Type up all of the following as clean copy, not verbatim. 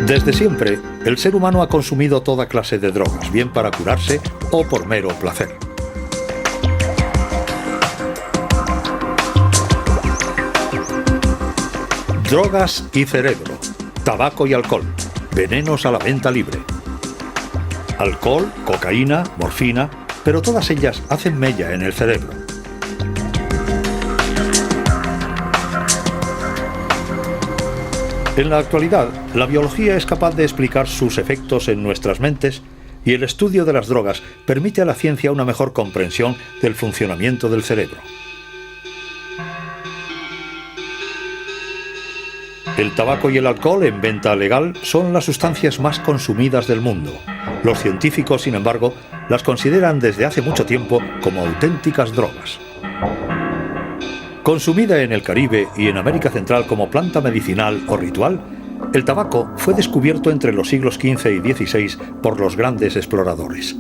Desde siempre, el ser humano ha consumido toda clase de drogas, bien para curarse o por mero placer. Drogas y cerebro, tabaco y alcohol, venenos a la venta libre. Alcohol, cocaína, morfina, pero todas ellas hacen mella en el cerebro. En la actualidad, la biología es capaz de explicar sus efectos en nuestras mentes y el estudio de las drogas permite a la ciencia una mejor comprensión del funcionamiento del cerebro. El tabaco y el alcohol en venta legal son las sustancias más consumidas del mundo. Los científicos, sin embargo, las consideran desde hace mucho tiempo como auténticas drogas. Consumida en el Caribe y en América Central como planta medicinal o ritual, el tabaco fue descubierto entre los siglos XV y XVI por los grandes exploradores.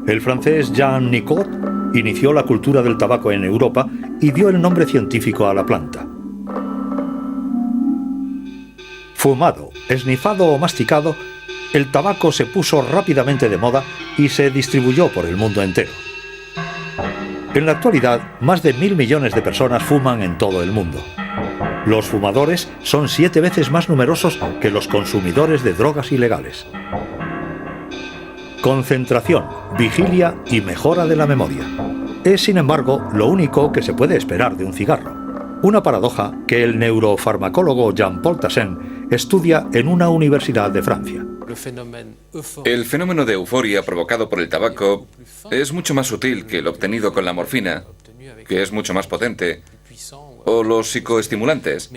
El francés Jean Nicot inició la cultura del tabaco en Europa y dio el nombre científico a la planta. Fumado, esnifado o masticado, el tabaco se puso rápidamente de moda y se distribuyó por el mundo entero. En la actualidad, más de 1.000 millones de personas fuman en todo el mundo. Los fumadores son 7 veces más numerosos que los consumidores de drogas ilegales. Concentración, vigilia y mejora de la memoria. Es, sin embargo, lo único que se puede esperar de un cigarro. Una paradoja que el neurofarmacólogo Jean-Paul Tassin estudia en una universidad de Francia. El fenómeno de euforia provocado por el tabaco es mucho más sutil que el obtenido con la morfina, que es mucho más potente, o los psicoestimulantes,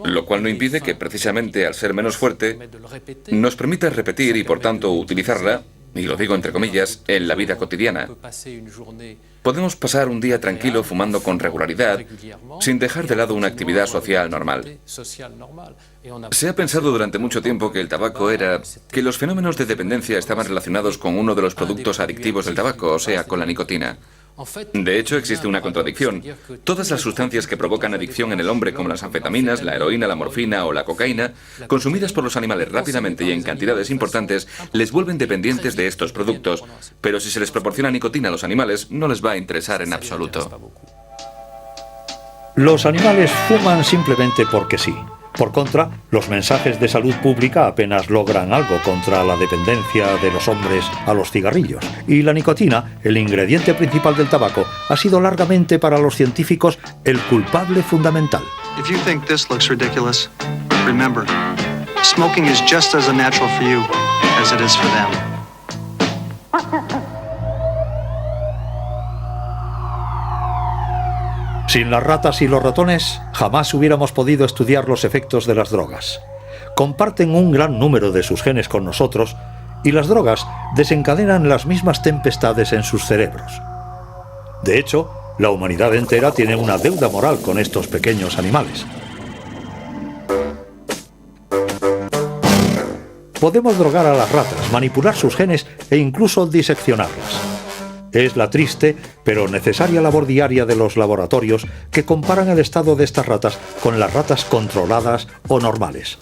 lo cual no impide que precisamente al ser menos fuerte nos permita repetir y por tanto utilizarla, y lo digo entre comillas, en la vida cotidiana. Podemos pasar un día tranquilo fumando con regularidad, sin dejar de lado una actividad social normal. Se ha pensado durante mucho tiempo que los fenómenos de dependencia estaban relacionados con uno de los productos adictivos del tabaco, o sea, con la nicotina. De hecho, existe una contradicción. Todas las sustancias que provocan adicción en el hombre, como las anfetaminas, la heroína, la morfina o la cocaína, consumidas por los animales rápidamente y en cantidades importantes, les vuelven dependientes de estos productos. Pero si se les proporciona nicotina a los animales, no les va a interesar en absoluto. Los animales fuman simplemente porque sí. Por contra, los mensajes de salud pública apenas logran algo contra la dependencia de los hombres a los cigarrillos. Y la nicotina, el ingrediente principal del tabaco, ha sido largamente para los científicos el culpable fundamental. If you think this looks ridiculous, remember, smoking is just as unnatural for you as it is for them. Sin las ratas y los ratones, jamás hubiéramos podido estudiar los efectos de las drogas. Comparten un gran número de sus genes con nosotros y las drogas desencadenan las mismas tempestades en sus cerebros. De hecho, la humanidad entera tiene una deuda moral con estos pequeños animales. Podemos drogar a las ratas, manipular sus genes e incluso diseccionarlas. Es la triste, pero necesaria labor diaria de los laboratorios que comparan el estado de estas ratas con las ratas controladas o normales.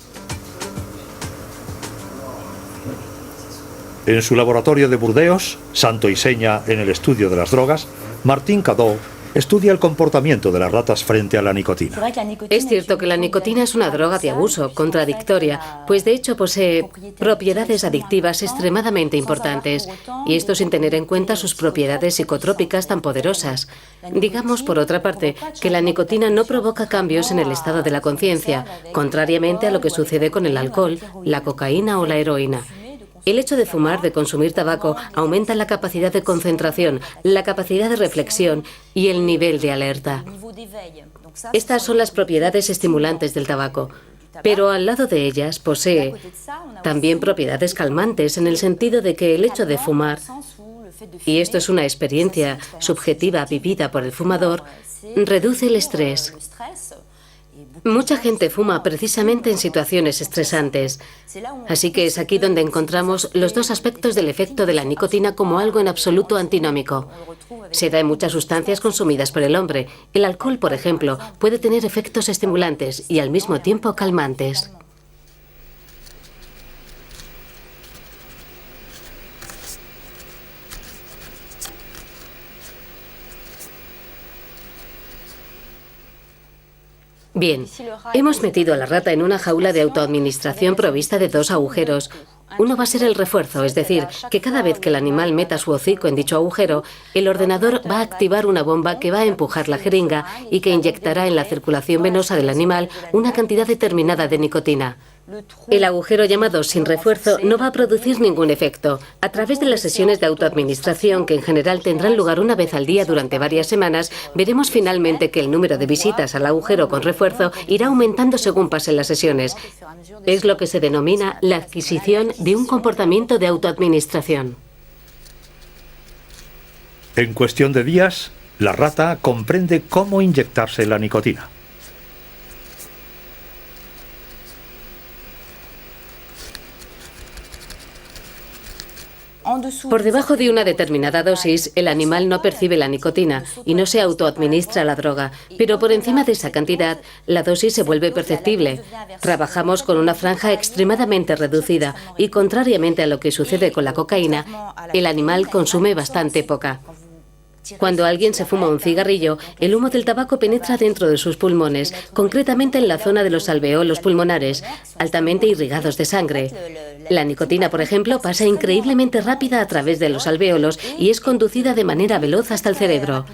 En su laboratorio de Burdeos, santo y seña en el estudio de las drogas, Martín Cadot estudia el comportamiento de las ratas frente a la nicotina. Es cierto que la nicotina es una droga de abuso, contradictoria, pues de hecho posee propiedades adictivas extremadamente importantes, y esto sin tener en cuenta sus propiedades psicotrópicas tan poderosas. Digamos, por otra parte, que la nicotina no provoca cambios en el estado de la conciencia, contrariamente a lo que sucede con el alcohol, la cocaína o la heroína. El hecho de fumar, de consumir tabaco, aumenta la capacidad de concentración, la capacidad de reflexión y el nivel de alerta. Estas son las propiedades estimulantes del tabaco, pero al lado de ellas posee también propiedades calmantes en el sentido de que el hecho de fumar, y esto es una experiencia subjetiva vivida por el fumador, reduce el estrés. Mucha gente fuma precisamente en situaciones estresantes, así que es aquí donde encontramos los dos aspectos del efecto de la nicotina como algo en absoluto antinómico. Se da en muchas sustancias consumidas por el hombre. El alcohol, por ejemplo, puede tener efectos estimulantes y al mismo tiempo calmantes. Bien, hemos metido a la rata en una jaula de autoadministración provista de 2 agujeros. Uno va a ser el refuerzo, es decir, que cada vez que el animal meta su hocico en dicho agujero, el ordenador va a activar una bomba que va a empujar la jeringa y que inyectará en la circulación venosa del animal una cantidad determinada de nicotina. El agujero llamado sin refuerzo no va a producir ningún efecto. A través de las sesiones de autoadministración, que en general tendrán lugar una vez al día durante varias semanas, veremos finalmente que el número de visitas al agujero con refuerzo irá aumentando según pasen las sesiones. Es lo que se denomina la adquisición de un comportamiento de autoadministración. En cuestión de días, la rata comprende cómo inyectarse la nicotina. Por debajo de una determinada dosis, el animal no percibe la nicotina y no se autoadministra la droga, pero por encima de esa cantidad, la dosis se vuelve perceptible. Trabajamos con una franja extremadamente reducida y, contrariamente a lo que sucede con la cocaína, el animal consume bastante poca. Cuando alguien se fuma un cigarrillo, el humo del tabaco penetra dentro de sus pulmones, concretamente en la zona de los alveolos pulmonares, altamente irrigados de sangre. La nicotina, por ejemplo, pasa increíblemente rápida a través de los alvéolos y es conducida de manera veloz hasta el cerebro.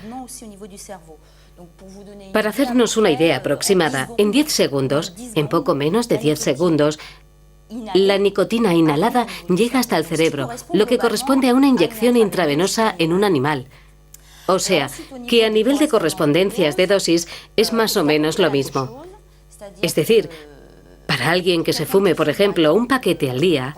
Para hacernos una idea aproximada, en 10 segundos, en poco menos de 10 segundos, la nicotina inhalada llega hasta el cerebro, lo que corresponde a una inyección intravenosa en un animal. O sea, que a nivel de correspondencias de dosis es más o menos lo mismo. Es decir, para alguien que se fume, por ejemplo, un paquete al día,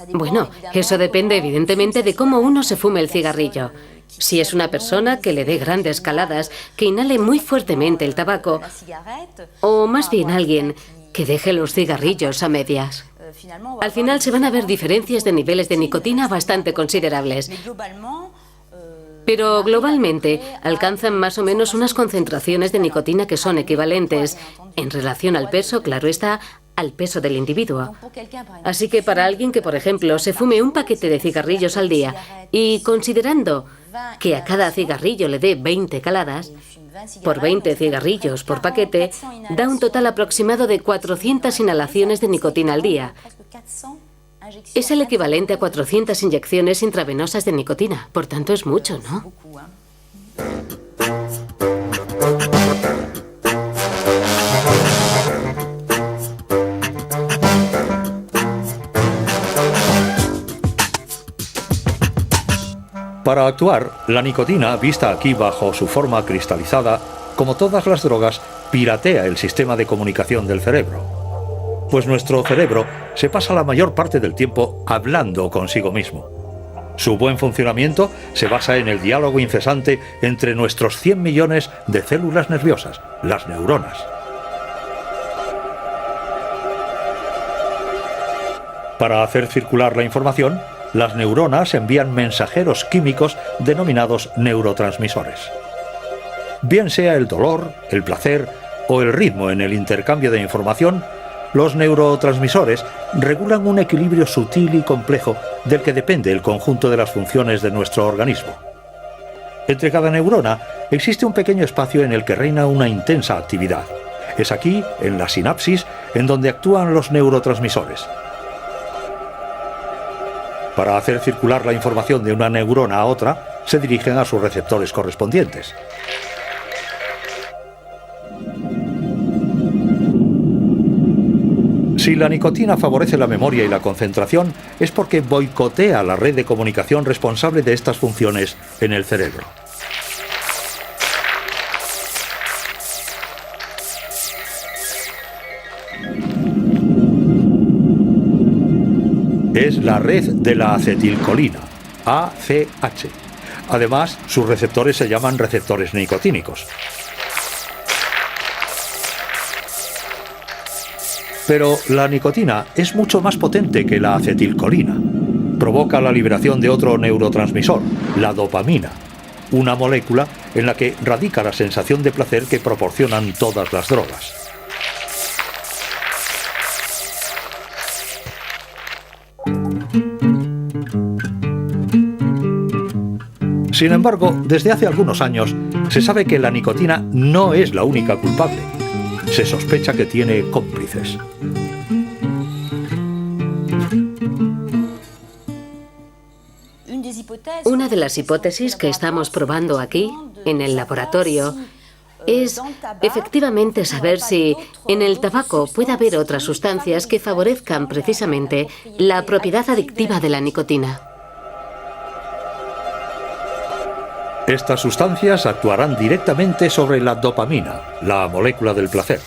bueno, eso depende evidentemente de cómo uno se fume el cigarrillo. Si es una persona que le dé grandes caladas, que inhale muy fuertemente el tabaco, o más bien alguien que deje los cigarrillos a medias. Al final se van a ver diferencias de niveles de nicotina bastante considerables. Pero globalmente alcanzan más o menos unas concentraciones de nicotina que son equivalentes, en relación al peso, claro está, al peso del individuo. Así que para alguien que, por ejemplo, se fume un paquete de cigarrillos al día y considerando que a cada cigarrillo le dé 20 caladas, por 20 cigarrillos por paquete, da un total aproximado de 400 inhalaciones de nicotina al día. Es el equivalente a 400 inyecciones intravenosas de nicotina. Por tanto, es mucho, ¿no? Para actuar, la nicotina, vista aquí bajo su forma cristalizada, como todas las drogas, piratea el sistema de comunicación del cerebro. Pues nuestro cerebro se pasa la mayor parte del tiempo hablando consigo mismo. Su buen funcionamiento se basa en el diálogo incesante entre nuestros 100 millones de células nerviosas, las neuronas. Para hacer circular la información, las neuronas envían mensajeros químicos denominados neurotransmisores. Bien sea el dolor, el placer o el ritmo en el intercambio de información, los neurotransmisores regulan un equilibrio sutil y complejo del que depende el conjunto de las funciones de nuestro organismo. Entre cada neurona existe un pequeño espacio en el que reina una intensa actividad. Es aquí, en la sinapsis, en donde actúan los neurotransmisores. Para hacer circular la información de una neurona a otra, se dirigen a sus receptores correspondientes. Si la nicotina favorece la memoria y la concentración, es porque boicotea la red de comunicación responsable de estas funciones en el cerebro. Es la red de la acetilcolina, ACH. Además, sus receptores se llaman receptores nicotínicos. Pero la nicotina es mucho más potente que la acetilcolina. Provoca la liberación de otro neurotransmisor, la dopamina, una molécula en la que radica la sensación de placer que proporcionan todas las drogas. Sin embargo, desde hace algunos años se sabe que la nicotina no es la única culpable. Se sospecha que tiene cómplices. Una de las hipótesis que estamos probando aquí, en el laboratorio, es efectivamente saber si en el tabaco puede haber otras sustancias que favorezcan precisamente la propiedad adictiva de la nicotina. Estas sustancias actuarán directamente sobre la dopamina, la molécula del placer.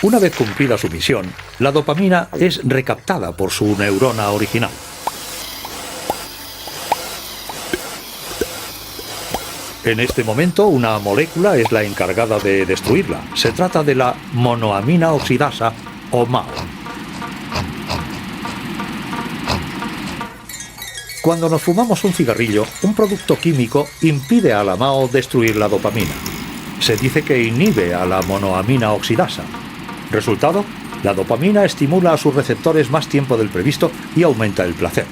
Una vez cumplida su misión, la dopamina es recaptada por su neurona original. En este momento, una molécula es la encargada de destruirla. Se trata de la monoamina oxidasa, o MAO. Cuando nos fumamos un cigarrillo, un producto químico impide a la MAO destruir la dopamina. Se dice que inhibe a la monoamina oxidasa. Resultado, la dopamina estimula a sus receptores más tiempo del previsto y aumenta el placer.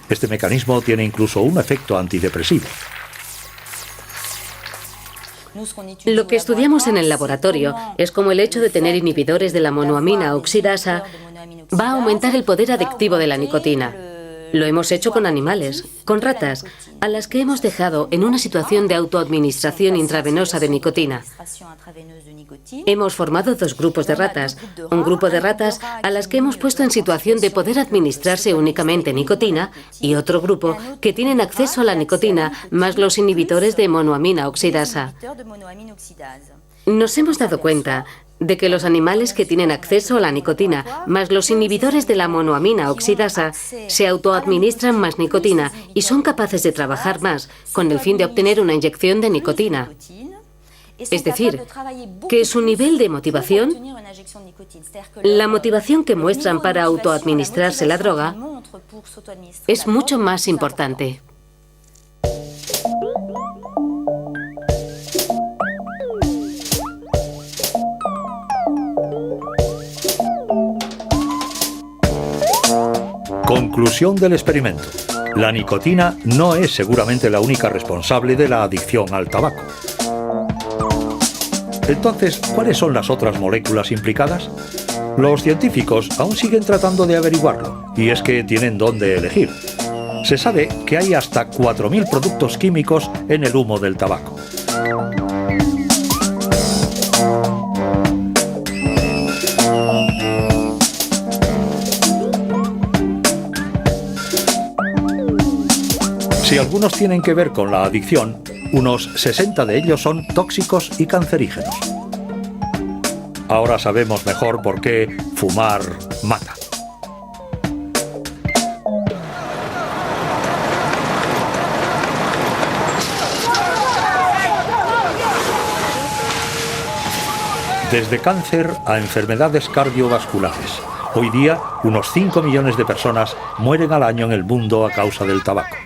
Este mecanismo tiene incluso un efecto antidepresivo. Lo que estudiamos en el laboratorio es cómo el hecho de tener inhibidores de la monoamina oxidasa va a aumentar el poder adictivo de la nicotina. Lo hemos hecho con animales, con ratas, a las que hemos dejado en una situación de autoadministración intravenosa de nicotina. Hemos formado dos grupos de ratas. Un grupo de ratas a las que hemos puesto en situación de poder administrarse únicamente nicotina y otro grupo que tienen acceso a la nicotina más los inhibidores de monoamina oxidasa. Nos hemos dado cuenta de que los animales que tienen acceso a la nicotina más los inhibidores de la monoamina oxidasa se autoadministran más nicotina y son capaces de trabajar más con el fin de obtener una inyección de nicotina. Es decir, que su nivel de motivación, la motivación que muestran para autoadministrarse la droga, es mucho más importante. Conclusión del experimento. La nicotina no es seguramente la única responsable de la adicción al tabaco. Entonces, ¿cuáles son las otras moléculas implicadas? Los científicos aún siguen tratando de averiguarlo, y es que tienen dónde elegir. Se sabe que hay hasta 4.000 productos químicos en el humo del tabaco. Si algunos tienen que ver con la adicción, unos 60 de ellos son tóxicos y cancerígenos. Ahora sabemos mejor por qué fumar mata. Desde cáncer a enfermedades cardiovasculares. Hoy día, unos 5 millones de personas mueren al año en el mundo a causa del tabaco.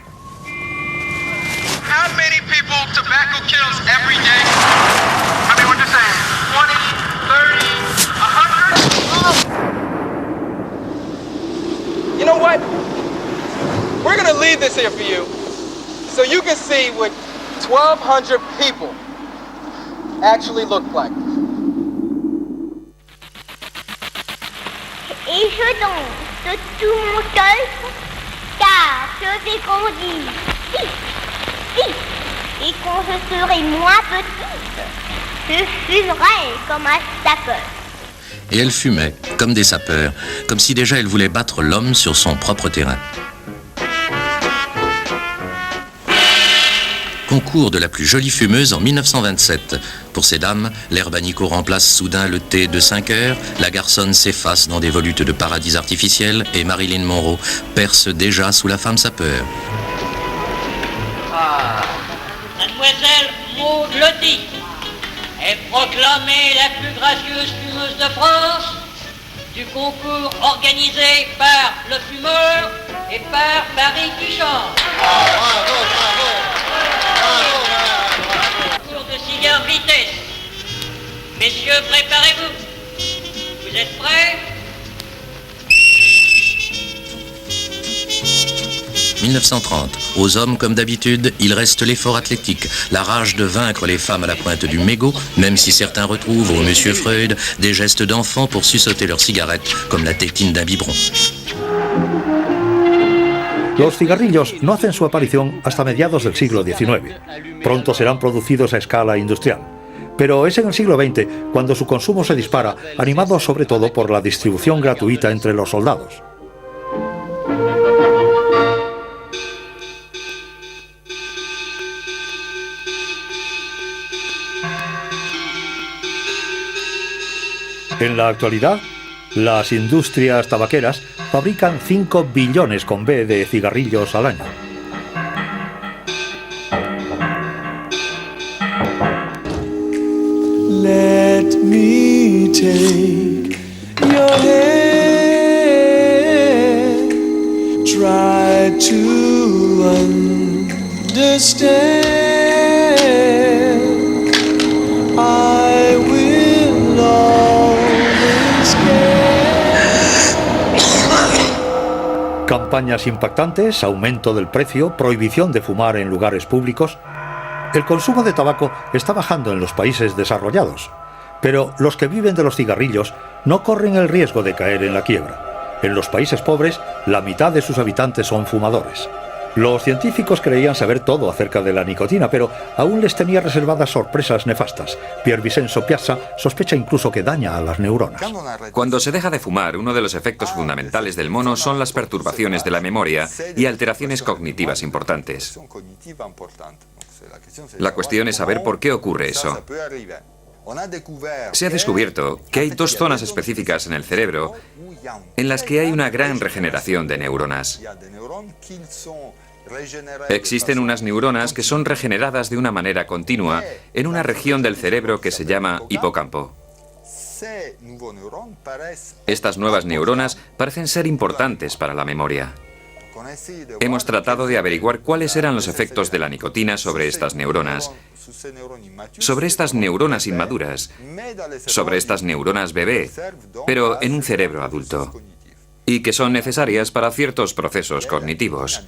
You know what? We're going to leave this here for you so you can see what 1,200 people actually look like. Et je danse de tout mon cœur, car je sais qu'on dit si, si. Et quand je serai moins petite, je fumerai comme un sapeur. Et elle fumait, comme des sapeurs, comme si déjà elle voulait battre l'homme sur son propre terrain. Concours de la plus jolie fumeuse en 1927. Pour ces dames, l'herbe à Nico remplace soudain le thé de 5 heures, la garçonne s'efface dans des volutes de paradis artificiels et Marilyn Monroe perce déjà sous la femme sapeur. Mademoiselle Maud Lottie est proclamée la plus gracieuse fumeuse de France du concours organisé par le fumeur et par Paris qui chante. Concours de cigare vitesse. Messieurs, préparez-vous. Vous êtes prêts? 1930. Aux hommes, comme d'habitude, il reste l'effort athlétique, la rage de vaincre les femmes à la pointe du mégot, même si certains retrouvent au Monsieur Freud des gestes d'enfants pour suçoter leurs cigarettes, comme la tétine d'un biberon. Los cigarrillos no hacen su aparición hasta mediados del siglo XIX. Pronto serán producidos a escala industrial. Pero es en el siglo XX cuando su consumo se dispara, animado sobre todo por la distribución gratuita entre los soldados. En la actualidad, las industrias tabaqueras fabrican 5 billones con B de cigarrillos al año. Let me take your hand, try to understand. I will always care. Campañas impactantes, aumento del precio, prohibición de fumar en lugares públicos. El consumo de tabaco está bajando en los países desarrollados, pero los que viven de los cigarrillos no corren el riesgo de caer en la quiebra. En los países pobres, la mitad de sus habitantes son fumadores. Los científicos creían saber todo acerca de la nicotina, pero aún les tenía reservadas sorpresas nefastas. Pier Vincenzo Piazza sospecha incluso que daña a las neuronas. Cuando se deja de fumar, uno de los efectos fundamentales del mono son las perturbaciones de la memoria y alteraciones cognitivas importantes. La cuestión es saber por qué ocurre eso. Se ha descubierto que hay 2 zonas específicas en el cerebro en las que hay una gran regeneración de neuronas. Existen unas neuronas que son regeneradas de una manera continua en una región del cerebro que se llama hipocampo. Estas nuevas neuronas parecen ser importantes para la memoria. Hemos tratado de averiguar cuáles eran los efectos de la nicotina sobre estas neuronas, sobre estas neuronas inmaduras, sobre estas neuronas bebé, pero en un cerebro adulto, y que son necesarias para ciertos procesos cognitivos.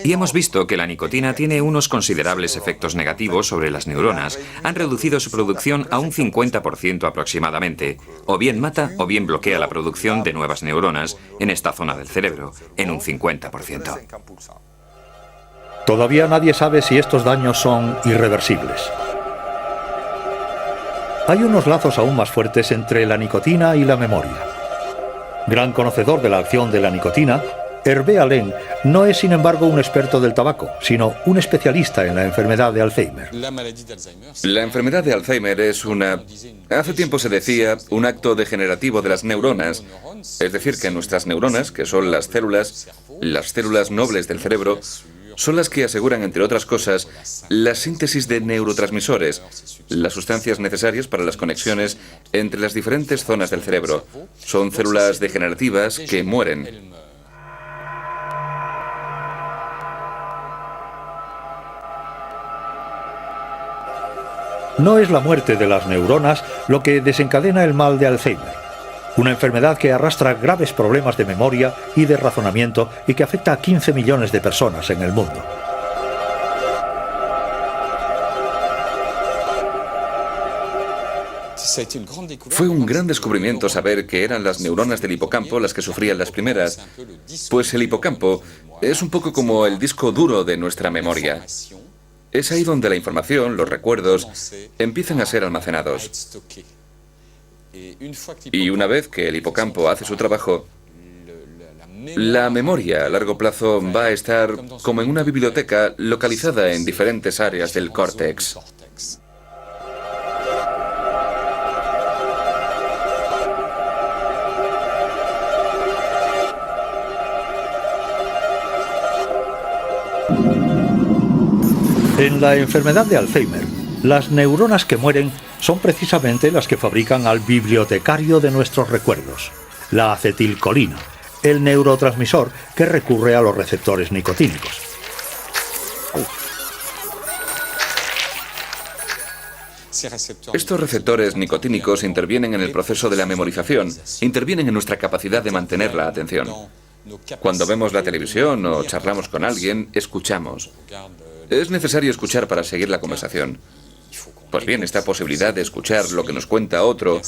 Y hemos visto que la nicotina tiene unos considerables efectos negativos sobre las neuronas. Han reducido su producción a un 50% aproximadamente. O bien mata o bien bloquea la producción de nuevas neuronas en esta zona del cerebro, en un 50%. Todavía nadie sabe si estos daños son irreversibles. Hay unos lazos aún más fuertes entre la nicotina y la memoria. Gran conocedor de la acción de la nicotina, Hervé Allen no es, sin embargo, un experto del tabaco, sino un especialista en la enfermedad de Alzheimer. La enfermedad de Alzheimer es hace tiempo se decía, un acto degenerativo de las neuronas. Es decir, que nuestras neuronas, que son las células nobles del cerebro, son las que aseguran, entre otras cosas, la síntesis de neurotransmisores, las sustancias necesarias para las conexiones entre las diferentes zonas del cerebro. Son células degenerativas que mueren. No es la muerte de las neuronas lo que desencadena el mal de Alzheimer, una enfermedad que arrastra graves problemas de memoria y de razonamiento y que afecta a 15 millones de personas en el mundo. Fue un gran descubrimiento saber que eran las neuronas del hipocampo las que sufrían las primeras, pues el hipocampo es un poco como el disco duro de nuestra memoria. Es ahí donde la información, los recuerdos, empiezan a ser almacenados. Y una vez que el hipocampo hace su trabajo, la memoria a largo plazo va a estar como en una biblioteca localizada en diferentes áreas del córtex. En la enfermedad de Alzheimer, las neuronas que mueren son precisamente las que fabrican al bibliotecario de nuestros recuerdos, la acetilcolina, el neurotransmisor que recurre a los receptores nicotínicos. Estos receptores nicotínicos intervienen en el proceso de la memorización, intervienen en nuestra capacidad de mantener la atención. Cuando vemos la televisión o charlamos con alguien, escuchamos. Es necesario escuchar para seguir la conversación. Pues bien, esta posibilidad de escuchar lo que nos cuenta otro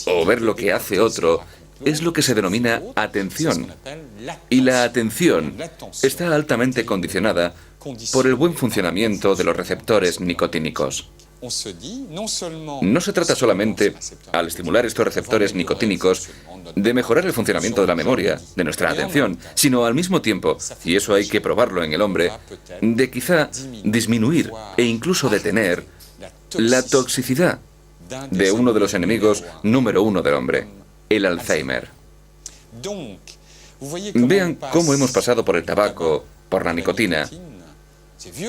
o ver lo que hace otro es lo que se denomina atención. Y la atención está altamente condicionada por el buen funcionamiento de los receptores nicotínicos. No se trata solamente, al estimular estos receptores nicotínicos, de mejorar el funcionamiento de la memoria, de nuestra atención, sino al mismo tiempo, y eso hay que probarlo en el hombre, de quizá disminuir e incluso detener la toxicidad de uno de los enemigos número uno del hombre, el Alzheimer. Vean cómo hemos pasado por el tabaco, por la nicotina.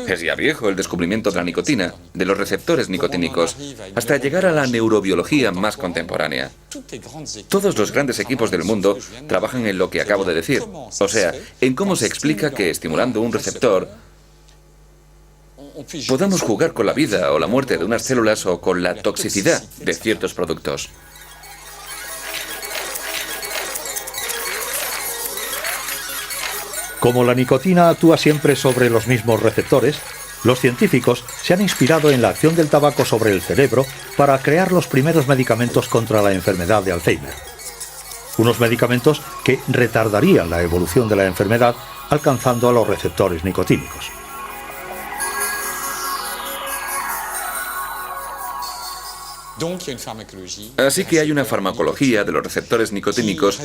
Es ya viejo el descubrimiento de la nicotina, de los receptores nicotínicos, hasta llegar a la neurobiología más contemporánea. Todos los grandes equipos del mundo trabajan en lo que acabo de decir, o sea, en cómo se explica que estimulando un receptor podamos jugar con la vida o la muerte de unas células o con la toxicidad de ciertos productos. Como la nicotina actúa siempre sobre los mismos receptores, los científicos se han inspirado en la acción del tabaco sobre el cerebro para crear los primeros medicamentos contra la enfermedad de Alzheimer. Unos medicamentos que retardarían la evolución de la enfermedad alcanzando a los receptores nicotínicos. Así que hay una farmacología de los receptores nicotínicos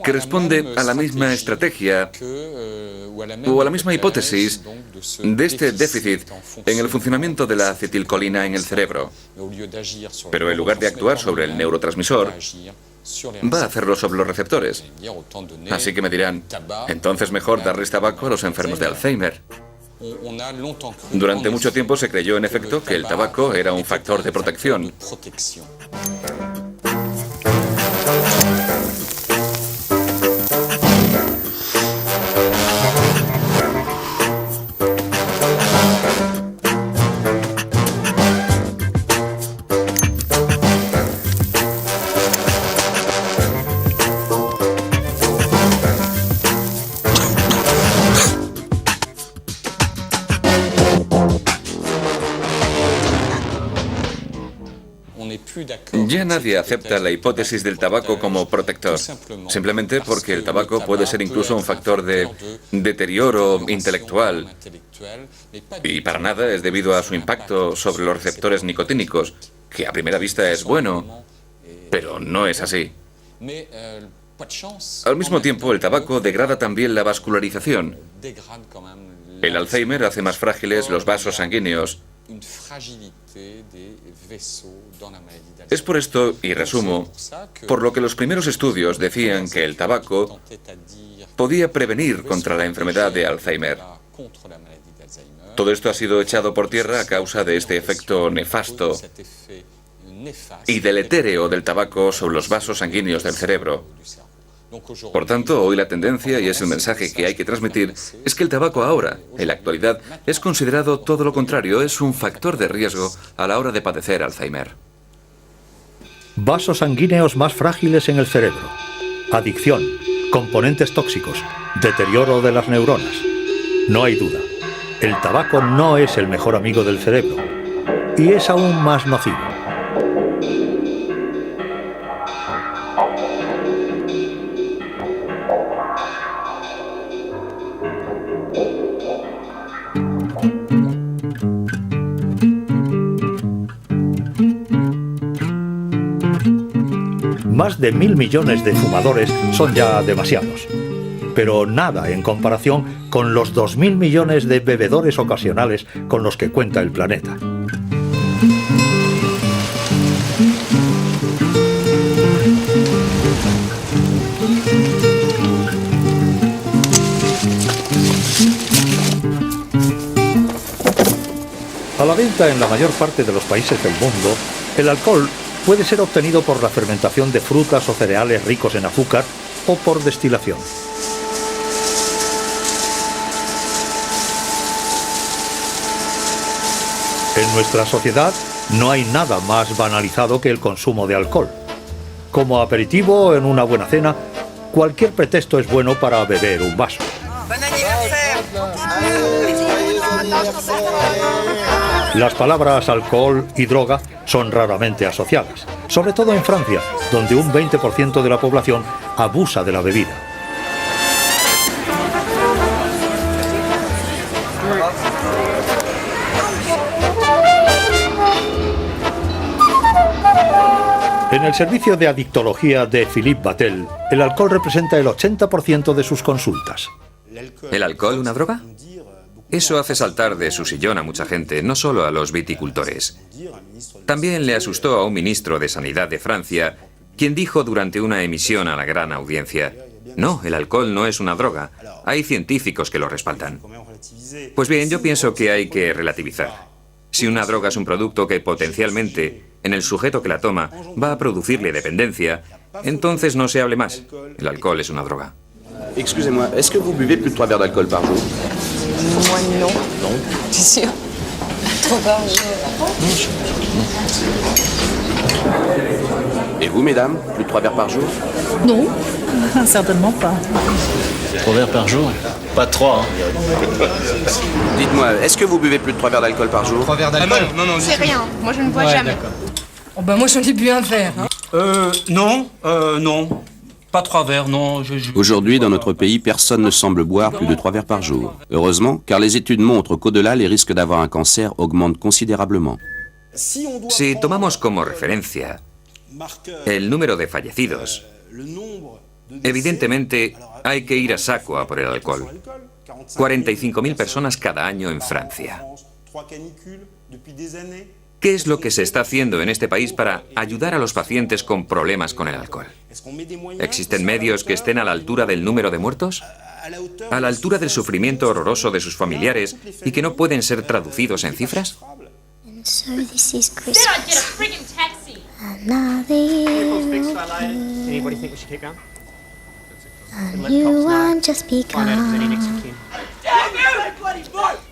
que responde a la misma estrategia o a la misma hipótesis de este déficit en el funcionamiento de la acetilcolina en el cerebro. Pero en lugar de actuar sobre el neurotransmisor, va a hacerlo sobre los receptores. Así que me dirán, entonces mejor darles tabaco a los enfermos de Alzheimer. Durante mucho tiempo se creyó en efecto que el tabaco era un factor de protección. Ya nadie acepta la hipótesis del tabaco como protector, simplemente porque el tabaco puede ser incluso un factor de deterioro intelectual. Y para nada es debido a su impacto sobre los receptores nicotínicos, que a primera vista es bueno, pero no es así. Al mismo tiempo, el tabaco degrada también la vascularización. El Alzheimer hace más frágiles los vasos sanguíneos. Es por esto, y resumo, por lo que los primeros estudios decían que el tabaco podía prevenir contra la enfermedad de Alzheimer. Todo esto ha sido echado por tierra a causa de este efecto nefasto y deletéreo del tabaco sobre los vasos sanguíneos del cerebro. Por tanto, hoy la tendencia, y es el mensaje que hay que transmitir, es que el tabaco ahora, en la actualidad, es considerado todo lo contrario, es un factor de riesgo a la hora de padecer Alzheimer. Vasos sanguíneos más frágiles en el cerebro, adicción, componentes tóxicos, deterioro de las neuronas. No hay duda, el tabaco no es el mejor amigo del cerebro y es aún más nocivo. Más de 1.000 millones de fumadores son ya demasiados, pero nada en comparación con los 2.000 millones de bebedores ocasionales con los que cuenta el planeta. A la venta en la mayor parte de los países del mundo, el alcohol puede ser obtenido por la fermentación de frutas o cereales ricos en azúcar o por destilación. En nuestra sociedad no hay nada más banalizado que el consumo de alcohol. Como aperitivo en una buena cena, cualquier pretexto es bueno para beber un vaso. Las palabras alcohol y droga son raramente asociadas, sobre todo en Francia, donde un 20% de la población abusa de la bebida. En el servicio de adictología de Philippe Battel, el alcohol representa el 80% de sus consultas. ¿El alcohol una droga? Eso hace saltar de su sillón a mucha gente, no solo a los viticultores. También le asustó a un ministro de Sanidad de Francia, quien dijo durante una emisión a la gran audiencia: no, el alcohol no es una droga. Hay científicos que lo respaldan. Pues bien, yo pienso que hay que relativizar. Si una droga es un producto que potencialmente, en el sujeto que la toma, va a producirle dependencia, entonces no se hable más. El alcohol es una droga. Excusez-moi, est-ce que vous buvez plus de 3 verres d'alcool par jour? Moi, non. Non? C'est sûr. 3 par jour. Et vous, mesdames, plus de 3 verres par jour? Non, certainement pas. 3 verres par jour? Pas 3, hein. Dites-moi, est-ce que vous buvez plus de 3 verres d'alcool par jour? 3 verres d'alcool? Non, c'est rien. Moi, je ne bois jamais. Oh ben moi, j'en ai bu un verre. Hein. Non. Pas 3 verres, non. Aujourd'hui, dans notre pays, personne ne semble boire plus de 3 verres par jour. Heureusement, car les études montrent qu'au-delà, les risques d'avoir un cancer augmentent considérablement. Si tomamos como referencia el número de fallecidos, evidentemente hay que ir a saco a por el alcohol. 45.000 personas cada año en Francia. ¿Qué es lo que se está haciendo en este país para ayudar a los pacientes con problemas con el alcohol? ¿Existen medios que estén a la altura del número de muertos? ¿A la altura del sufrimiento horroroso de sus familiares y que no pueden ser traducidos en cifras? So this is Christmas. Another year. Anybody think we should kick out? And you want just begun.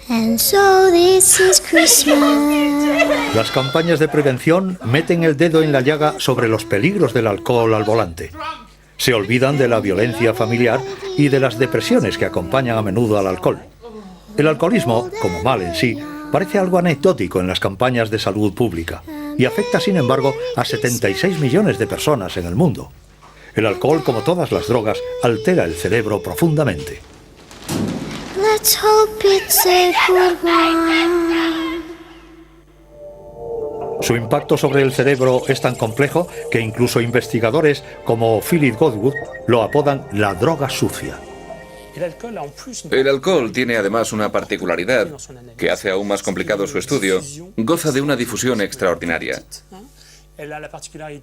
And so this is Christmas. Las campañas de prevención meten el dedo en la llaga sobre los peligros del alcohol al volante. Se olvidan de la violencia familiar y de las depresiones que acompañan a menudo al alcohol. El alcoholismo, como mal en sí, parece algo anecdótico en las campañas de salud pública y afecta, sin embargo, a 76 millones de personas en el mundo. El alcohol, como todas las drogas, altera el cerebro profundamente. Let's hope it's a good one. Su impacto sobre el cerebro es tan complejo que incluso investigadores como Philip Godwood lo apodan la droga sucia. El alcohol tiene además una particularidad que hace aún más complicado su estudio. Goza de una difusión extraordinaria.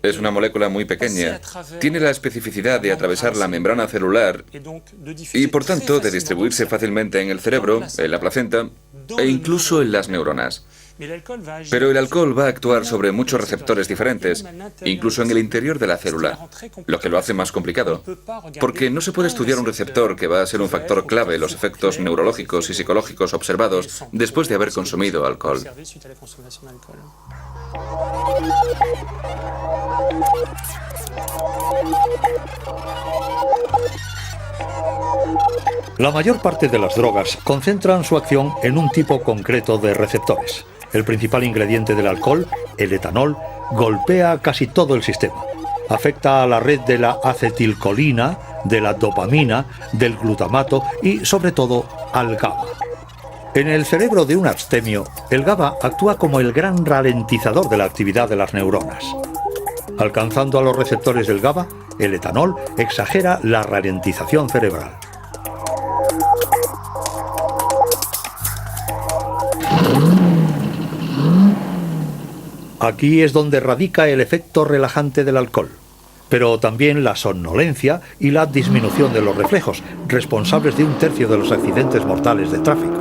Es una molécula muy pequeña. Tiene la especificidad de atravesar la membrana celular y, por tanto, de distribuirse fácilmente en el cerebro, en la placenta e incluso en las neuronas. Pero el alcohol va a actuar sobre muchos receptores diferentes, incluso en el interior de la célula, lo que lo hace más complicado, porque no se puede estudiar un receptor que va a ser un factor clave en los efectos neurológicos y psicológicos observados después de haber consumido alcohol. La mayor parte de las drogas concentran su acción en un tipo concreto de receptores. El principal ingrediente del alcohol, el etanol, golpea casi todo el sistema. Afecta a la red de la acetilcolina, de la dopamina, del glutamato y, sobre todo, al GABA. En el cerebro de un abstemio, el GABA actúa como el gran ralentizador de la actividad de las neuronas. Alcanzando a los receptores del GABA, el etanol exagera la ralentización cerebral. Aquí es donde radica el efecto relajante del alcohol, pero también la somnolencia y la disminución de los reflejos, responsables de 1/3 de los accidentes mortales de tráfico.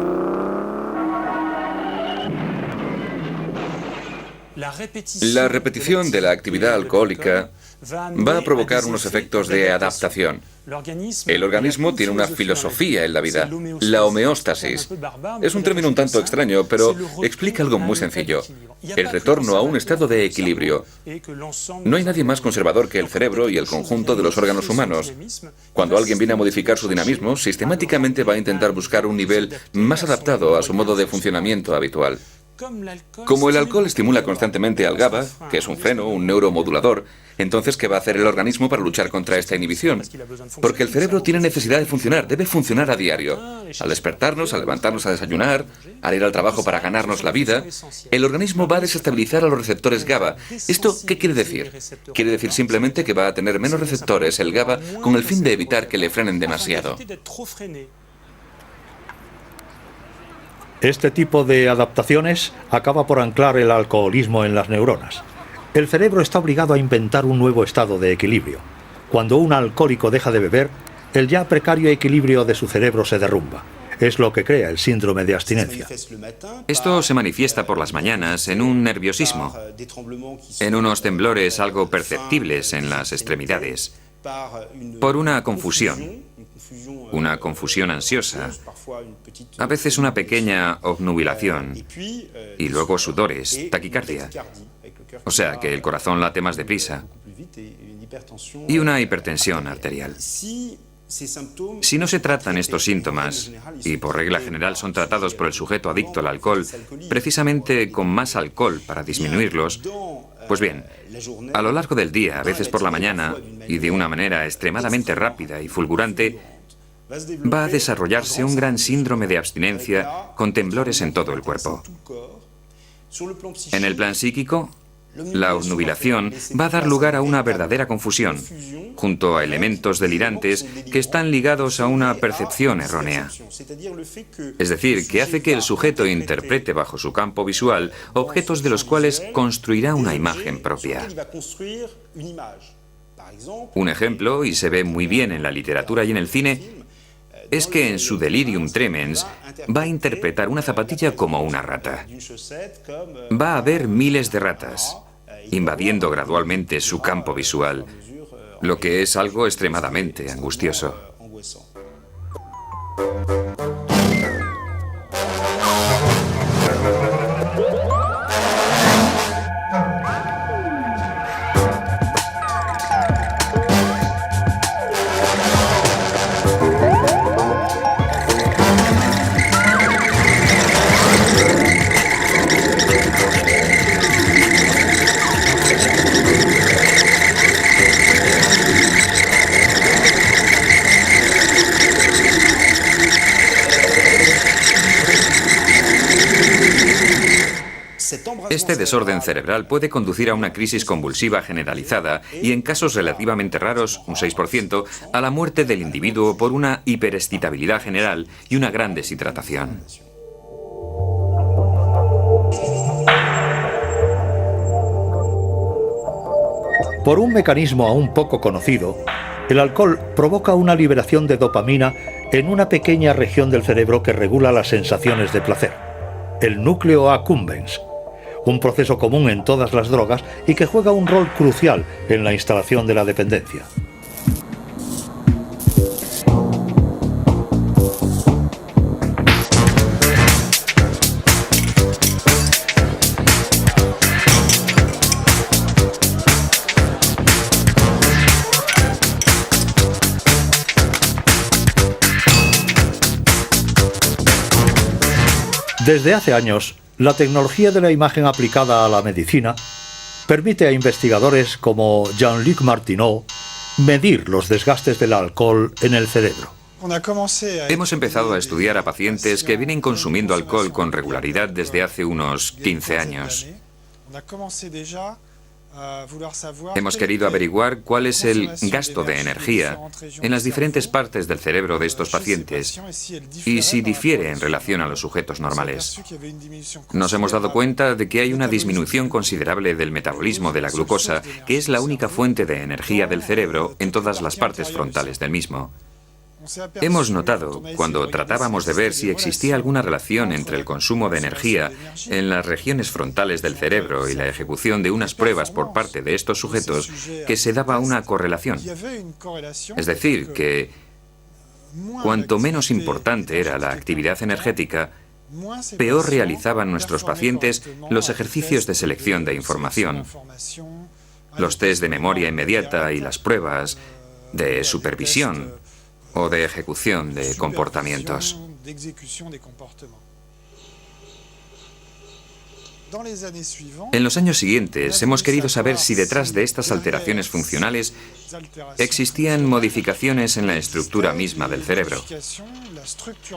La repetición de la actividad alcohólica va a provocar unos efectos de adaptación. El organismo tiene una filosofía en la vida, la homeostasis. Es un término un tanto extraño, pero explica algo muy sencillo: el retorno a un estado de equilibrio. No hay nadie más conservador que el cerebro y el conjunto de los órganos humanos. Cuando alguien viene a modificar su dinamismo, sistemáticamente va a intentar buscar un nivel más adaptado a su modo de funcionamiento habitual. Como el alcohol estimula constantemente al GABA, que es un freno, un neuromodulador, entonces ¿qué va a hacer el organismo para luchar contra esta inhibición? Porque el cerebro tiene necesidad de funcionar, debe funcionar a diario. Al despertarnos, al levantarnos a desayunar, al ir al trabajo para ganarnos la vida, el organismo va a desestabilizar a los receptores GABA. ¿Esto qué quiere decir? Quiere decir simplemente que va a tener menos receptores el GABA con el fin de evitar que le frenen demasiado. Este tipo de adaptaciones acaba por anclar el alcoholismo en las neuronas. El cerebro está obligado a inventar un nuevo estado de equilibrio. Cuando un alcohólico deja de beber, el ya precario equilibrio de su cerebro se derrumba. Es lo que crea el síndrome de abstinencia. Esto se manifiesta por las mañanas en un nerviosismo, en unos temblores algo perceptibles en las extremidades, por una confusión ansiosa, a veces una pequeña obnubilación y luego sudores, taquicardia. O sea que el corazón late más deprisa y una hipertensión arterial. Si no se tratan estos síntomas, y por regla general son tratados por el sujeto adicto al alcohol, precisamente con más alcohol para disminuirlos, pues bien, a lo largo del día, a veces por la mañana, y de una manera extremadamente rápida y fulgurante, va a desarrollarse un gran síndrome de abstinencia con temblores en todo el cuerpo. En el plan psíquico, la obnubilación va a dar lugar a una verdadera confusión, junto a elementos delirantes que están ligados a una percepción errónea. Es decir, que hace que el sujeto interprete bajo su campo visual objetos de los cuales construirá una imagen propia. Un ejemplo, y se ve muy bien en la literatura y en el cine, es que en su delirium tremens va a interpretar una zapatilla como una rata. Va a ver miles de ratas, invadiendo gradualmente su campo visual, lo que es algo extremadamente angustioso. Este desorden cerebral puede conducir a una crisis convulsiva generalizada y, en casos relativamente raros, un 6%, a la muerte del individuo por una hiperexcitabilidad general y una gran deshidratación. Por un mecanismo aún poco conocido, el alcohol provoca una liberación de dopamina en una pequeña región del cerebro que regula las sensaciones de placer, el núcleo accumbens, un proceso común en todas las drogas y que juega un rol crucial en la instalación de la dependencia. Desde hace años, la tecnología de la imagen aplicada a la medicina permite a investigadores como Jean-Luc Martineau medir los desgastes del alcohol en el cerebro. Hemos empezado a estudiar a pacientes que vienen consumiendo alcohol con regularidad desde hace unos 15 años. Hemos querido averiguar cuál es el gasto de energía en las diferentes partes del cerebro de estos pacientes y si difiere en relación a los sujetos normales. Nos hemos dado cuenta de que hay una disminución considerable del metabolismo de la glucosa, que es la única fuente de energía del cerebro en todas las partes frontales del mismo. Hemos notado, cuando tratábamos de ver si existía alguna relación entre el consumo de energía en las regiones frontales del cerebro y la ejecución de unas pruebas por parte de estos sujetos, que se daba una correlación. Es decir, que cuanto menos importante era la actividad energética, peor realizaban nuestros pacientes los ejercicios de selección de información, los test de memoria inmediata y las pruebas de supervisión o de ejecución de comportamientos. En los años siguientes hemos querido saber si detrás de estas alteraciones funcionales existían modificaciones en la estructura misma del cerebro.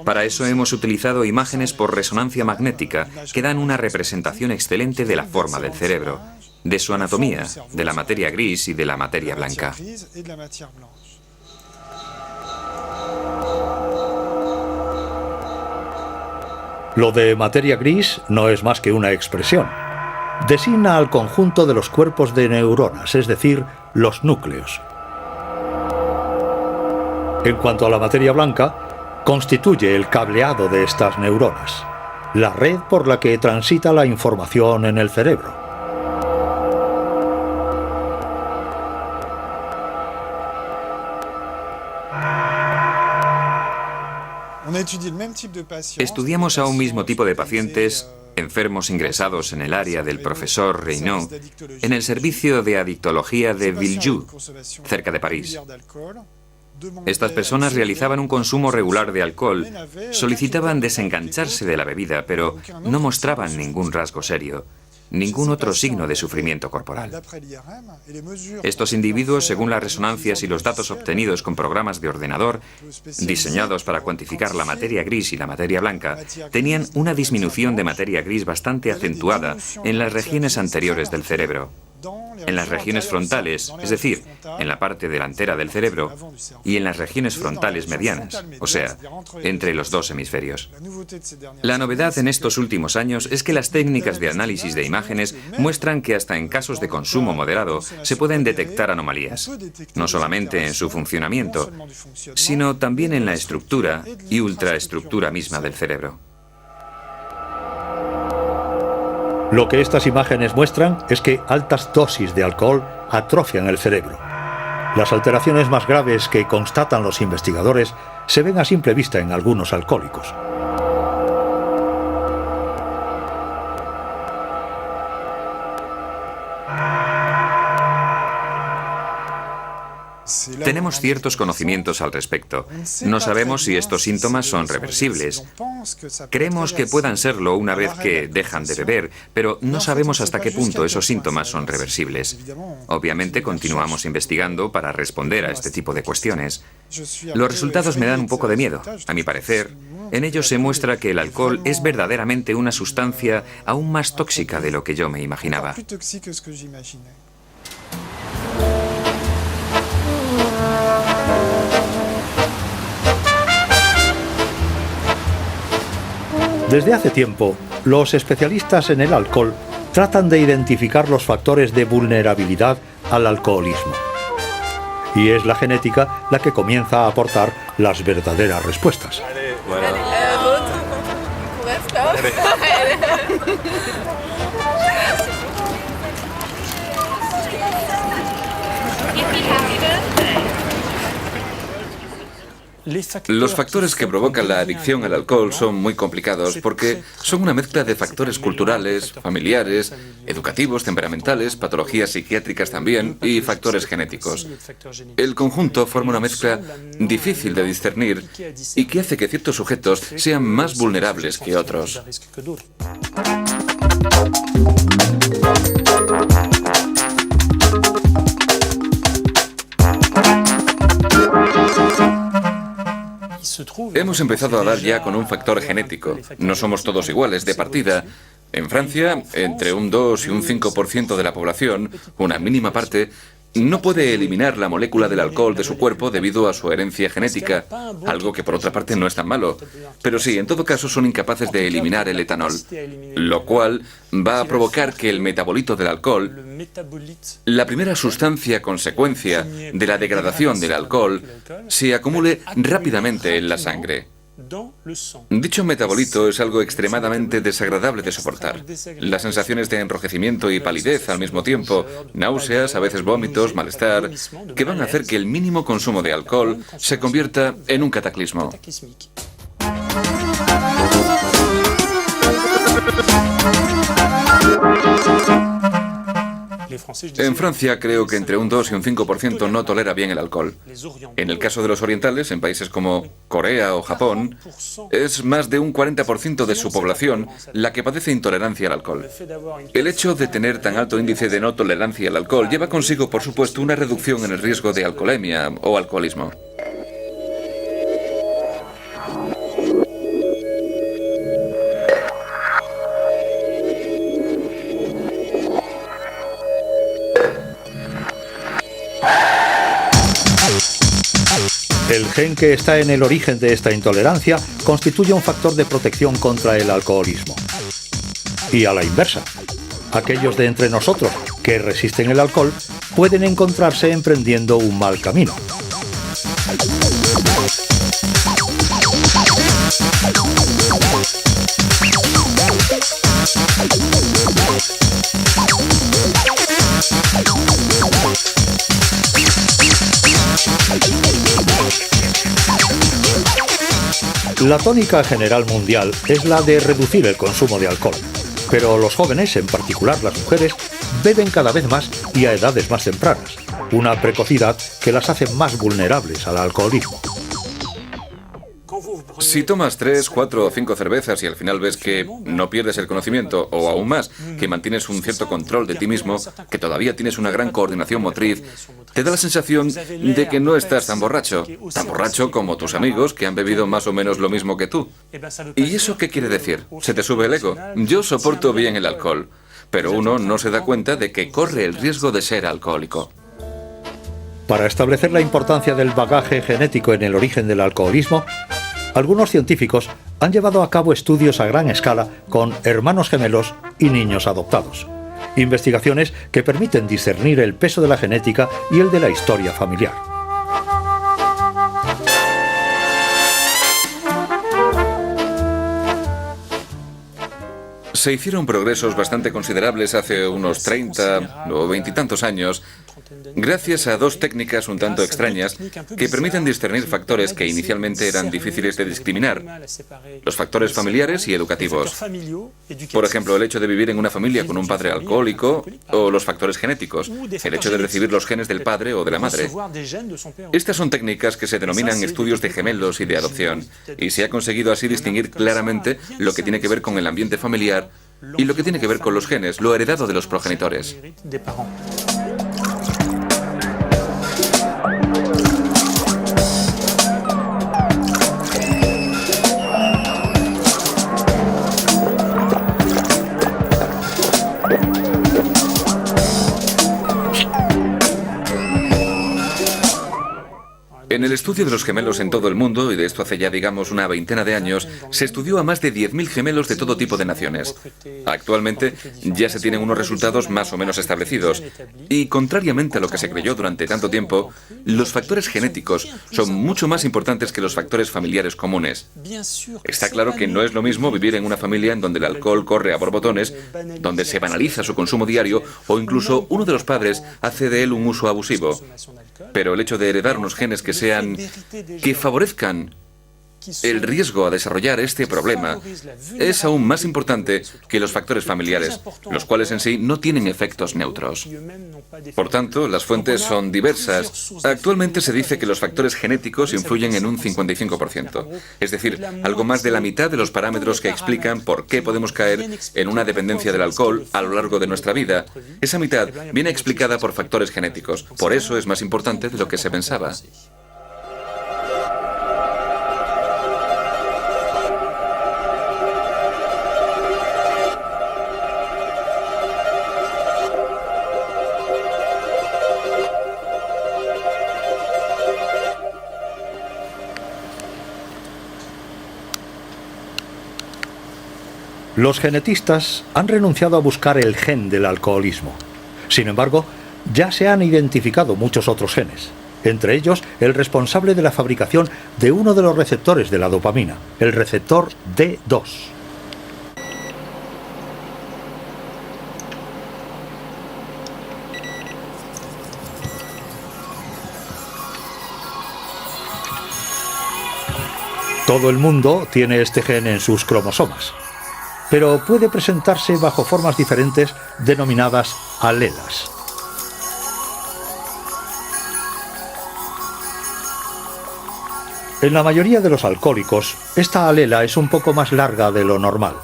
Para eso hemos utilizado imágenes por resonancia magnética que dan una representación excelente de la forma del cerebro, de su anatomía, de la materia gris y de la materia blanca. Lo de materia gris no es más que una expresión. Designa al conjunto de los cuerpos de neuronas, es decir, los núcleos. En cuanto a la materia blanca, constituye el cableado de estas neuronas, la red por la que transita la información en el cerebro. Estudiamos a un mismo tipo de pacientes enfermos ingresados en el área del profesor Reynaud en el servicio de adictología de Villejuif, cerca de París. Estas personas realizaban un consumo regular de alcohol, solicitaban desengancharse de la bebida, pero no mostraban ningún rasgo serio, ningún otro signo de sufrimiento corporal. Estos individuos, según las resonancias y los datos obtenidos con programas de ordenador diseñados para cuantificar la materia gris y la materia blanca, tenían una disminución de materia gris bastante acentuada en las regiones anteriores del cerebro, en las regiones frontales, es decir, en la parte delantera del cerebro, y en las regiones frontales medianas, o sea, entre los dos hemisferios. La novedad en estos últimos años es que las técnicas de análisis de imágenes muestran que hasta en casos de consumo moderado se pueden detectar anomalías, no solamente en su funcionamiento, sino también en la estructura y ultraestructura misma del cerebro. Lo que estas imágenes muestran es que altas dosis de alcohol atrofian el cerebro. Las alteraciones más graves que constatan los investigadores se ven a simple vista en algunos alcohólicos. Tenemos ciertos conocimientos al respecto. No sabemos si estos síntomas son reversibles. Creemos que puedan serlo una vez que dejan de beber, pero no sabemos hasta qué punto esos síntomas son reversibles. Obviamente continuamos investigando para responder a este tipo de cuestiones. Los resultados me dan un poco de miedo. A mi parecer, en ellos se muestra que el alcohol es verdaderamente una sustancia aún más tóxica de lo que yo me imaginaba. Desde hace tiempo, los especialistas en el alcohol tratan de identificar los factores de vulnerabilidad al alcoholismo. Y es la genética la que comienza a aportar las verdaderas respuestas. Los factores que provocan la adicción al alcohol son muy complicados porque son una mezcla de factores culturales, familiares, educativos, temperamentales, patologías psiquiátricas también y factores genéticos. El conjunto forma una mezcla difícil de discernir y que hace que ciertos sujetos sean más vulnerables que otros. Hemos empezado a dar ya con un factor genético. No somos todos iguales de partida. En Francia, entre un 2 y un 5% de la población, una mínima parte, no puede eliminar la molécula del alcohol de su cuerpo debido a su herencia genética, algo que por otra parte no es tan malo. Pero sí, en todo caso son incapaces de eliminar el etanol, lo cual va a provocar que el metabolito del alcohol, la primera sustancia consecuencia de la degradación del alcohol, se acumule rápidamente en la sangre. Dicho metabolito es algo extremadamente desagradable de soportar. Las sensaciones de enrojecimiento y palidez al mismo tiempo, náuseas, a veces vómitos, malestar, que van a hacer que el mínimo consumo de alcohol se convierta en un cataclismo. En Francia creo que entre un 2 y un 5% no tolera bien el alcohol. En el caso de los orientales, en países como Corea o Japón, es más de un 40% de su población la que padece intolerancia al alcohol. El hecho de tener tan alto índice de no tolerancia al alcohol lleva consigo, por supuesto, una reducción en el riesgo de alcoholemia o alcoholismo. El gen que está en el origen de esta intolerancia constituye un factor de protección contra el alcoholismo. Y a la inversa, aquellos de entre nosotros que resisten el alcohol pueden encontrarse emprendiendo un mal camino. La tónica general mundial es la de reducir el consumo de alcohol, pero los jóvenes, en particular las mujeres, beben cada vez más y a edades más tempranas, una precocidad que las hace más vulnerables al alcoholismo. Si tomas 3, 4 o 5 cervezas y al final ves que no pierdes el conocimiento, o aún más, que mantienes un cierto control de ti mismo, que todavía tienes una gran coordinación motriz, te da la sensación de que no estás tan borracho como tus amigos que han bebido más o menos lo mismo que tú. ¿Y eso qué quiere decir? ¿Se te sube el ego? Yo soporto bien el alcohol, pero uno no se da cuenta de que corre el riesgo de ser alcohólico. Para establecer la importancia del bagaje genético en el origen del alcoholismo, algunos científicos han llevado a cabo estudios a gran escala con hermanos gemelos y niños adoptados. Investigaciones que permiten discernir el peso de la genética y el de la historia familiar. Se hicieron progresos bastante considerables hace unos 30 o 20 y tantos años, gracias a dos técnicas un tanto extrañas que permiten discernir factores que inicialmente eran difíciles de discriminar: los factores familiares y educativos. Por ejemplo, el hecho de vivir en una familia con un padre alcohólico, o los factores genéticos, el hecho de recibir los genes del padre o de la madre. Estas son técnicas que se denominan estudios de gemelos y de adopción, y se ha conseguido así distinguir claramente lo que tiene que ver con el ambiente familiar y lo que tiene que ver con los genes, lo heredado de los progenitores. En el estudio de los gemelos en todo el mundo, y de esto hace ya digamos una veintena de años, se estudió a más de 10.000 gemelos de todo tipo de naciones. Actualmente ya se tienen unos resultados más o menos establecidos, y contrariamente a lo que se creyó durante tanto tiempo, los factores genéticos son mucho más importantes que los factores familiares comunes. Está claro que no es lo mismo vivir en una familia en donde el alcohol corre a borbotones, donde se banaliza su consumo diario, o incluso uno de los padres hace de él un uso abusivo. Pero el hecho de heredar unos genes que favorezcan el riesgo a desarrollar este problema es aún más importante que los factores familiares, los cuales en sí no tienen efectos neutros. Por tanto, las fuentes son diversas. Actualmente se dice que los factores genéticos influyen en un 55%, es decir, algo más de la mitad de los parámetros que explican por qué podemos caer en una dependencia del alcohol a lo largo de nuestra vida. Esa mitad viene explicada por factores genéticos, por eso es más importante de lo que se pensaba. Los genetistas han renunciado a buscar el gen del alcoholismo. Sin embargo, ya se han identificado muchos otros genes, entre ellos el responsable de la fabricación de uno de los receptores de la dopamina, el receptor D2. Todo el mundo tiene este gen en sus cromosomas, pero puede presentarse bajo formas diferentes denominadas alelas. En la mayoría de los alcohólicos, esta alela es un poco más larga de lo normal.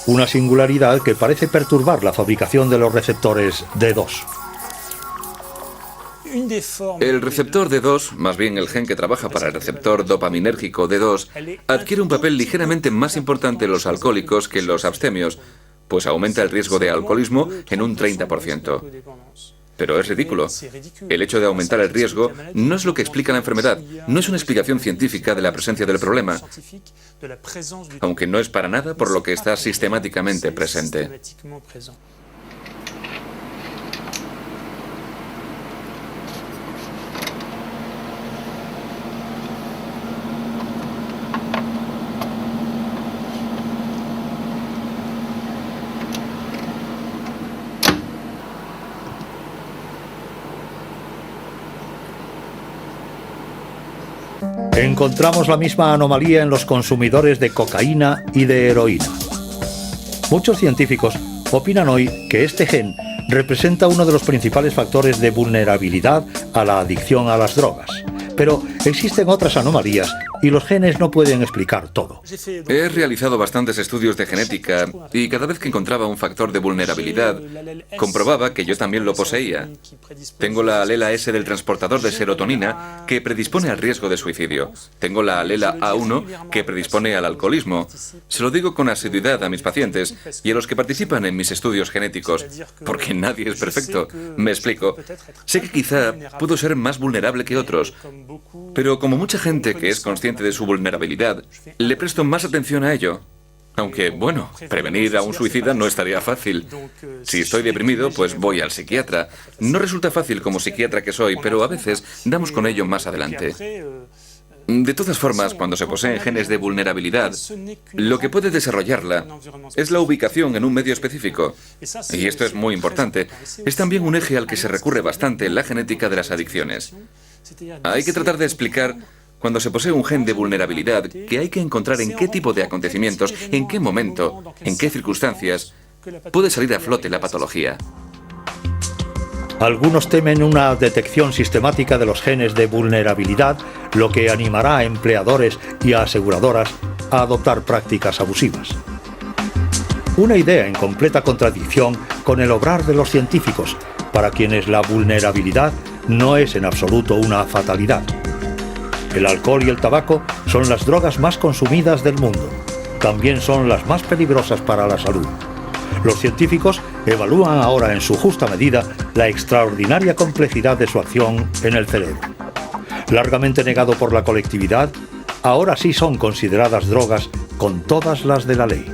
Una singularidad que parece perturbar la fabricación de los receptores D2. El receptor D2, más bien el gen que trabaja para el receptor dopaminérgico D2, adquiere un papel ligeramente más importante en los alcohólicos que en los abstemios, pues aumenta el riesgo de alcoholismo en un 30%. Pero es ridículo. El hecho de aumentar el riesgo no es lo que explica la enfermedad, no es una explicación científica de la presencia del problema, aunque no es para nada por lo que está sistemáticamente presente. Encontramos la misma anomalía en los consumidores de cocaína y de heroína. Muchos científicos opinan hoy que este gen representa uno de los principales factores de vulnerabilidad a la adicción a las drogas. Pero existen otras anomalías y los genes no pueden explicar todo. He realizado bastantes estudios de genética y cada vez que encontraba un factor de vulnerabilidad, comprobaba que yo también lo poseía. Tengo la alela S del transportador de serotonina que predispone al riesgo de suicidio. Tengo la alela A1 que predispone al alcoholismo. Se lo digo con asiduidad a mis pacientes y a los que participan en mis estudios genéticos, porque nadie es perfecto. Me explico. Sé que quizá puedo ser más vulnerable que otros, pero como mucha gente que es consciente de su vulnerabilidad, le presto más atención a ello. Aunque, bueno, prevenir a un suicida no estaría fácil. Si estoy deprimido, pues voy al psiquiatra. No resulta fácil como psiquiatra que soy, pero a veces damos con ello más adelante. De todas formas, cuando se poseen genes de vulnerabilidad, lo que puede desarrollarla es la ubicación en un medio específico. Y esto es muy importante. Es también un eje al que se recurre bastante en la genética de las adicciones. Hay que tratar de explicar, cuando se posee un gen de vulnerabilidad, que hay que encontrar en qué tipo de acontecimientos, en qué momento, en qué circunstancias, puede salir a flote la patología. Algunos temen una detección sistemática de los genes de vulnerabilidad, lo que animará a empleadores y a aseguradoras a adoptar prácticas abusivas. Una idea en completa contradicción con el obrar de los científicos, para quienes la vulnerabilidad no es en absoluto una fatalidad. El alcohol y el tabaco son las drogas más consumidas del mundo. También son las más peligrosas para la salud. Los científicos evalúan ahora en su justa medida la extraordinaria complejidad de su acción en el cerebro. Largamente negado por la colectividad, ahora sí son consideradas drogas con todas las de la ley.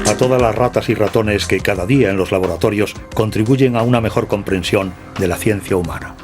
A todas las ratas y ratones que cada día en los laboratorios contribuyen a una mejor comprensión de la ciencia humana.